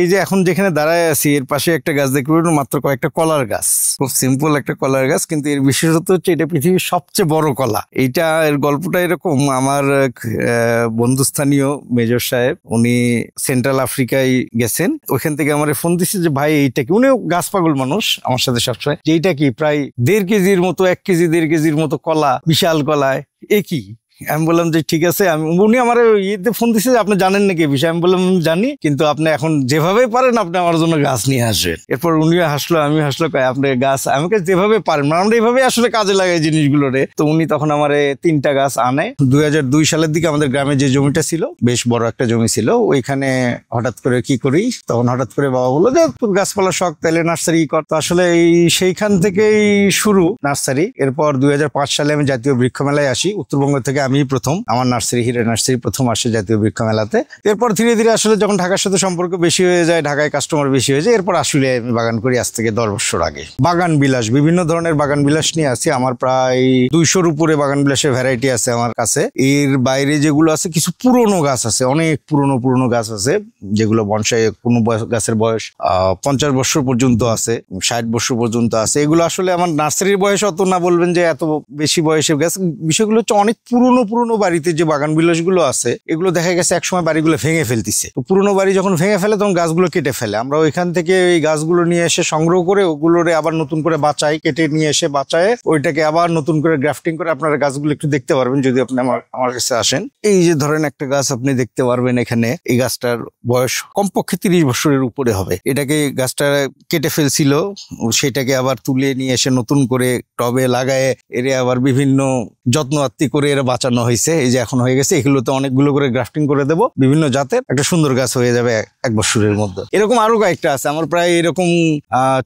এই যে এখন যেখানে দাঁড়ায় আছি এর পাশে একটা গাছ দেখতে পাবেন, মাত্র কয়েকটা কলার গাছ, খুব সিম্পল একটা কলার গাছ, কিন্তু এর বিশেষত্ব হচ্ছে এটা পৃথিবীর সবচেয়ে বড় কলা। এইটা এর গল্পটা এরকম, আমার বন্ধুস্থানীয় মেজর সাহেব উনি সেন্ট্রাল আফ্রিকায় গেছেন, ওইখান থেকে আমার ফোন দিচ্ছে যে ভাই এইটা কি, উনিও গাছ পাগল মানুষ আমার সাথে সবসময়, যে এইটা কি প্রায় 1.5 কেজির মতো, 1 কেজি 1.5 কেজির মতো কলা, বিশাল কলায়, এ কি? আমি বললাম যে ঠিক আছে, উনি আমার ইয়েতে ফোন দিচ্ছে যে আপনি জানেন নাকি বিষয়? আমি বললাম জানি, কিন্তু আপনি এখন যেভাবে পারেন আপনি আমার জন্য গাছ নিয়ে আসবেন। এরপর উনিও হাসলো, আমি হাসলো, আপনি গাছ আমাকে যেভাবে পারেন, মানে আমরা এইভাবে আসলে কাজে লাগাই জিনিসগুলোরে। তো উনি তখন আমার 3টা গাছ আনে। 2002 সালের দিকে আমাদের গ্রামে যে জমিটা ছিল, বেশ বড় একটা জমি ছিল, ওইখানে হঠাৎ করে কি করি, তখন হঠাৎ করে বাবা বললো যে তোর গাছপালা শখ, তাহলে নার্সারি কর। তো আসলে সেইখান থেকেই শুরু নার্সারি। এরপর 2005 সালে আমি জাতীয় বৃক্ষ মেলায় আসি, উত্তরবঙ্গ থেকে আমি প্রথম, আমার নার্সারি হিরে নার্সারি প্রথম আসে জাতীয় বৃক্ষ মেলাতে। এরপর ধীরে ধীরে আসলে যখন ঢাকার সাথে সম্পর্ক বেশি হয়ে যায়, ঢাকায় কাস্টমার বেশি হয়ে যায়, এরপর আসলে আমি বাগান করি আজ থেকে 10 বছর আগে। বাগান বিলাস, বিভিন্ন ধরনের বাগান বিলাস নিয়ে আসি, আমার প্রায় 200-র উপরে বাগান বিলাসের ভ্যারাইটি আছে আমার কাছে। এর বাইরে যেগুলো আছে, কিছু পুরনো গাছ আছে, অনেক পুরনো গাছ আছে, যেগুলো বনসাই, কোনো গাছের বয়স 50 বছর পর্যন্ত আছে, 60 বছর পর্যন্ত আছে। এগুলো আসলে আমার নার্সারির বয়স অত না, বলবেন যে এত বেশি বয়সের গাছ। বিষয়গুলো হচ্ছে অনেক পুরনো বাড়িতে যে বাগান বিলাসগুলো আছে, এগুলো দেখা গেছে একসময় বাড়িগুলো ভেঙে ফেলতেছে। তো পুরনো বাড়ি যখন ভেঙে ফেলে তখন গাছগুলো কেটে ফেলে। আমরা ওইখান থেকে এই গাছগুলো নিয়ে এসে সংগ্রহ করে ওগুলোরে আবার নতুন করে বাঁচাই, কেটে নিয়ে এসে বাঁচায় ওইটাকে আবার নতুন করে গ্রাফটিং করে। আপনারা গাছগুলো একটু দেখতে পারবেন যদি আপনি আমার কাছে আসেন। এই যে ধরেন একটা গাছ আপনি দেখতে পারবেন এখানে, এই গাছটার বয়স কমপক্ষে 30 বছরের উপরে হবে। এটাকে গাছটা কেটে ফেলছিল, সেটাকে আবার তুলে নিয়ে এসে নতুন করে টবে লাগায় এর আবার বিভিন্ন যত্ন আত্তি করে এরা বাঁচানো হয়েছে। এই যে এখন হয়ে গেছে, এগুলোতে অনেকগুলো করে গ্রাফটিং করে দেবো, বিভিন্ন জাতের একটা সুন্দর গাছ হয়ে যাবে 1 বছরের মধ্যে। এরকম আরো কয়েকটা আছে আমার, প্রায় এরকম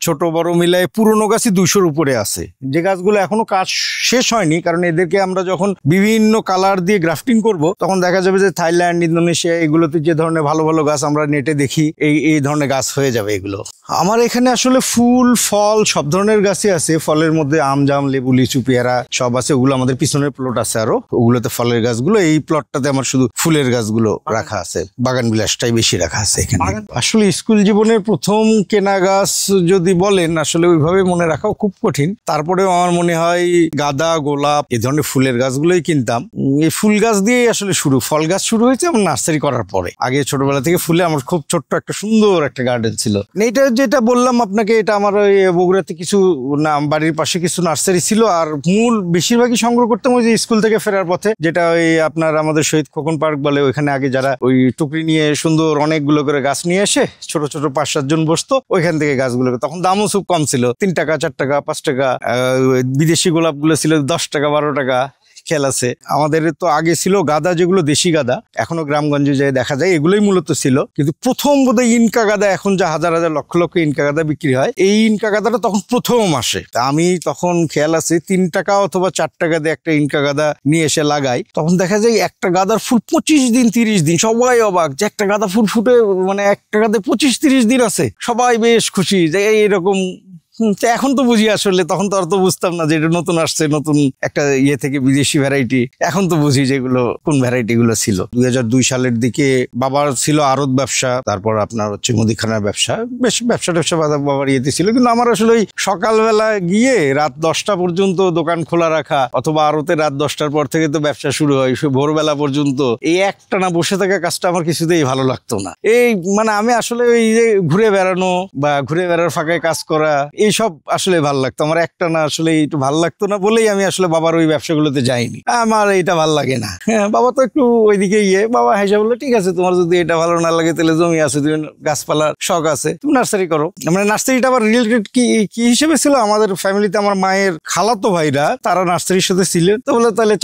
ছোট বড় মিলায় পুরনো গাছই 200-র উপরে আছে, যে গাছগুলো এখনো কাজ শেষ হয়নি। কারণ এদেরকে আমরা যখন বিভিন্ন কালার দিয়ে গ্রাফটিং করব, তখন দেখা যাবে যে থাইল্যান্ড, ইন্দোনেশিয়া এগুলোতে যে ধরনের ভালো ভালো গাছ আমরা নেটে দেখি, এই ধরনের গাছ হয়ে যাবে এগুলো। আমার এখানে আসলে ফুল ফল সব ধরনের গাছই আছে। ফলের মধ্যে আম, জাম, লেবু, লিচু, পেয়ারা সব আছে। ওগুলো আমাদের পিছনের প্লট আছে, আরো ওগুলোতে ফলের গাছগুলো। এই প্লটটাতে আমার শুধু ফুলের গাছগুলো রাখা আছে, বাগান বিলাসটাই বেশি রাখা আছে এখানে। আসলে স্কুল জীবনের প্রথম কেনা গাছ যদি বলেন, আসলে ওইভাবে মনে রাখাও খুব কঠিন। তারপরেও আমার মনে হয় গাঁদা, গোলাপ এই ধরনের ফুলের গাছগুলোই কিনতাম। এই ফুল গাছ দিয়েই আসলে শুরু, ফল গাছ শুরু হয়েছে আমার নার্সারি করার পরে। আগে ছোটবেলা থেকে ফুলে আমার খুব ছোট্ট একটা সুন্দর একটা গার্ডেন ছিল। এটা যেটা বললাম আপনাকে, এটা আমার ওই বগুড়াতে কিছু বাড়ির পাশে কিছু নার্সারি ছিল। আর মূল বেশিরভাগই সংগ্রহ করতাম ওই যে স্কুল থেকে ফেরার পথে, যেটা ওই আপনার আমাদের শহীদ খোকন পার্ক বলে, ওইখানে আগে যারা ওই টুকরি নিয়ে সুন্দর অনেকগুলো করে গাছ নিয়ে এসে ছোট ছোট 5-7 জন বসতো, ওইখান থেকে গাছগুলো, তখন দামও খুব কম ছিল, 3 টাকা, 4 টাকা, 5 টাকা। বিদেশি গোলাপগুলো ছিল 10 টাকা, 12 টাকা। খেয়াল আছে আমাদের তো আগে ছিল গাঁদা, যেগুলো দেশি গাঁদা, এখনো গ্রামগঞ্জে যায় দেখা যায়, এগুলোই মূলত ছিল। কিন্তু প্রথম বোধহয় ইনকা গাঁদা, এখন যা হাজার হাজার লক্ষ লক্ষ ইনকা গাঁদা বিক্রি হয়, এই ইনকা গাঁদাটা তখন প্রথম আসে। আমি তখন খেয়াল আছে 3 টাকা অথবা 4 টাকা দিয়ে একটা ইনকা গাঁদা নিয়ে এসে লাগাই। তখন দেখা যায় একটা গাঁদার ফুল 25 দিন 30 দিন, সবাই অবাক যে একটা গাঁদা ফুল ফুটে, মানে একটা গাঁদা 25-30 দিন আছে, সবাই বেশ খুশি যে এইরকম। এখন তো বুঝি, আসলে তখন তো আর তো বুঝতাম না যে এটা নতুন আসছে, নতুন একটা ইয়ে থেকে বিদেশি ভ্যারাইটি। এখন তো বুঝি যেগুলো কোন ভ্যারাইটি গুলো ছিল। 2002 সালের দিকে বাবার ছিল আড়ত ব্যবসা, তারপর আপনার হচ্ছে মুদিখানার ব্যবসা, বেশ ব্যবসা বাবার ইয়েতে ছিল। কিন্তু আমার আসলে ওই সকালবেলা গিয়ে রাত 10টা পর্যন্ত দোকান খোলা রাখা, অথবা আড়তে রাত 10টার পর থেকে তো ব্যবসা শুরু হয়, ভোরবেলা পর্যন্ত এই একটানা বসে থাকা কাজটা আমার কিছুতেই ভালো লাগতো না। এই মানে আমি আসলে এই যে ঘুরে বেড়ানো বা ঘুরে বেড়ার ফাঁকায় কাজ করা, এইসব আসলে ভালো লাগতো আমার। একটা না আসলে একটু ভালো লাগতো না বলেই আমি আসলে বাবার ওই ব্যবসাগুলোতে যাইনি। আমার এটা ভালো লাগে না। হ্যাঁ, বাবা তো একটু ওইদিকে বাবা হেসে বললো ঠিক আছে, তোমার যদি এটা ভালো না লাগে তাহলে জমি আছে, তুমি গাছপালার শখ আছে, তুমি নার্সারি করো। মানে নার্সারিটা আবার রিলেটেড কি হিসেবে ছিল, আমাদের ফ্যামিলিতে আমার মায়ের খালাতো ভাইরা তারা নার্সারির সাথে ছিলেন। তো বলে তাহলে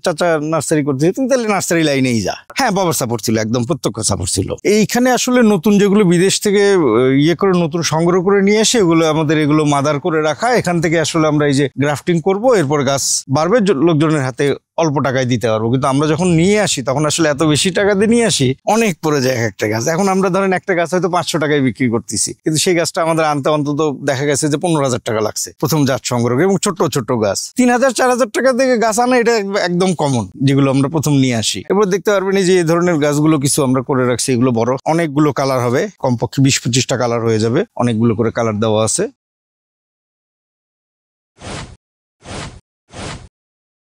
চাচা নার্সারি করতে, তুমি তাহলে নার্সারি লাইনেই যা। হ্যাঁ, বাবার সাপোর্ট ছিল, একদম প্রত্যক্ষ সাপোর্ট ছিল। এইখানে আসলে নতুন যেগুলো বিদেশ থেকে করে নতুন সংগ্রহ করে নিয়ে এসে এগুলো আমাদের এগুলো মাদার করে রাখা, এখান থেকে আসলে আমরা এই যে গ্রাফটিং করব, এরপর গাছ বাড়বে, লোকজনের হাতে অল্প টাকায় দিতে পারবো, কিন্তু আমরা যখন নিয়ে আসি তখন আসলে এত বেশি টাকা দিয়ে নিয়ে আসি, অনেক পড়ে যায় এক একটা গাছ। এখন আমরা ধরেন একটা গাছ হয়তো 500 টাকায় বিক্রি করতেছি, কিন্তু সেই গাছটা আমাদের আনতে অন্তত দেখা গেছে যে 15,000 টাকা লাগছে প্রথম জাত সংগ্রহ, এবং ছোট ছোট গাছ 3,000 4,000 টাকা থেকে গাছ আনা এটা একদম কমন, যেগুলো আমরা প্রথম নিয়ে আসি। এবার দেখতে পারবেন এই যে এই ধরনের গাছগুলো কিছু আমরা করে রাখছি, এগুলো বড়, অনেকগুলো কালার হবে, কমপক্ষে 20-25টা কালার হয়ে যাবে, অনেকগুলো করে কালার দেওয়া আছে।